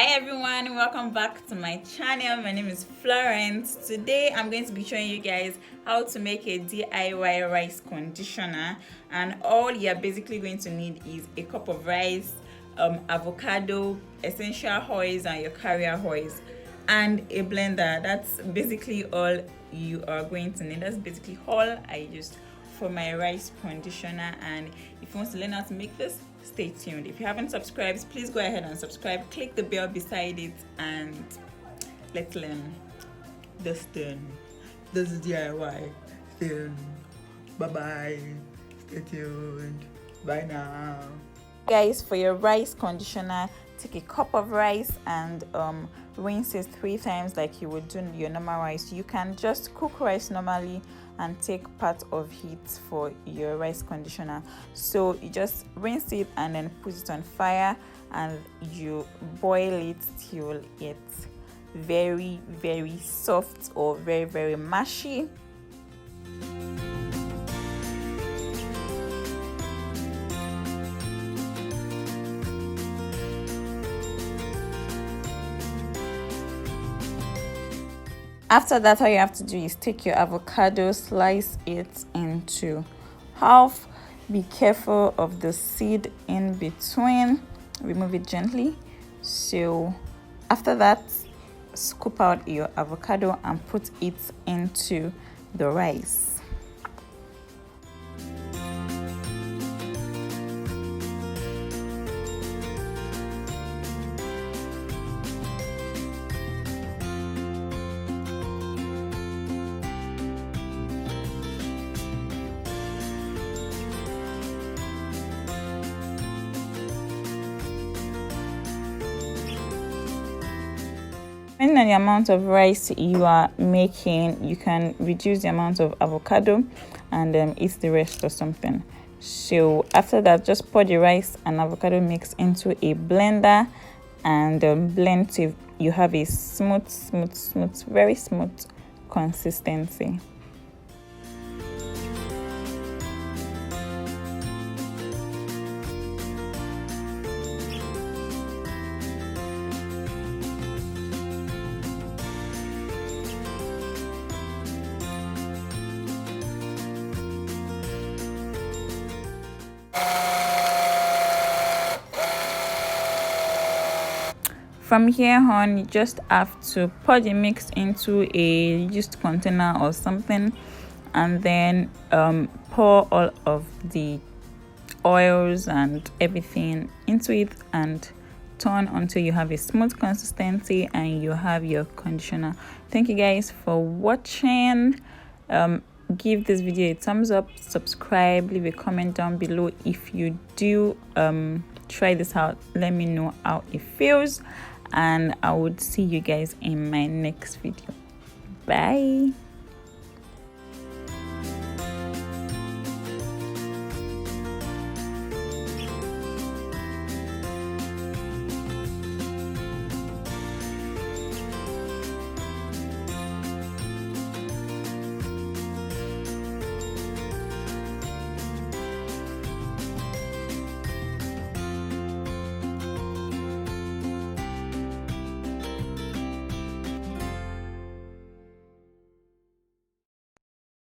Hi everyone, welcome back to my channel. My name is Florence. Today I'm going to be showing you guys how to make a DIY rice conditioner, and all you're basically going to need is a cup of rice, avocado, essential oils and your carrier oils, and a blender. That's basically all you are going to need. That's basically all I used for my rice conditioner. And if you want to learn how to make this, stay tuned. If you haven't subscribed, please go ahead and subscribe, click the bell beside it, and let's learn this thing. This is DIY thing. Bye bye, stay tuned, bye now. Guys, for your rice conditioner, take a cup of rice and rinse it 3 times like you would do your normal rice. You can just cook rice normally and take part of it for your rice conditioner. So you just rinse it and then put it on fire and you boil it till it's very soft or very mushy. After that, all you have to do is take your avocado, slice it into half. Be careful of the seed in between. Remove it gently. So after that, scoop out your avocado and put it into the rice. Depending on the amount of rice you are making, you can reduce the amount of avocado and eat the rest or something. So after that, just pour the rice and avocado mix into a blender and blend till you have a smooth, very smooth consistency. From here on, you just have to pour the mix into a used container or something, and then pour all of the oils and everything into it and turn until you have a smooth consistency and you have your conditioner. Thank you guys for watching. Give this video a thumbs up, subscribe, leave a comment down below if you do try this out. Let me know how it feels, and I would see you guys in my next video. Bye.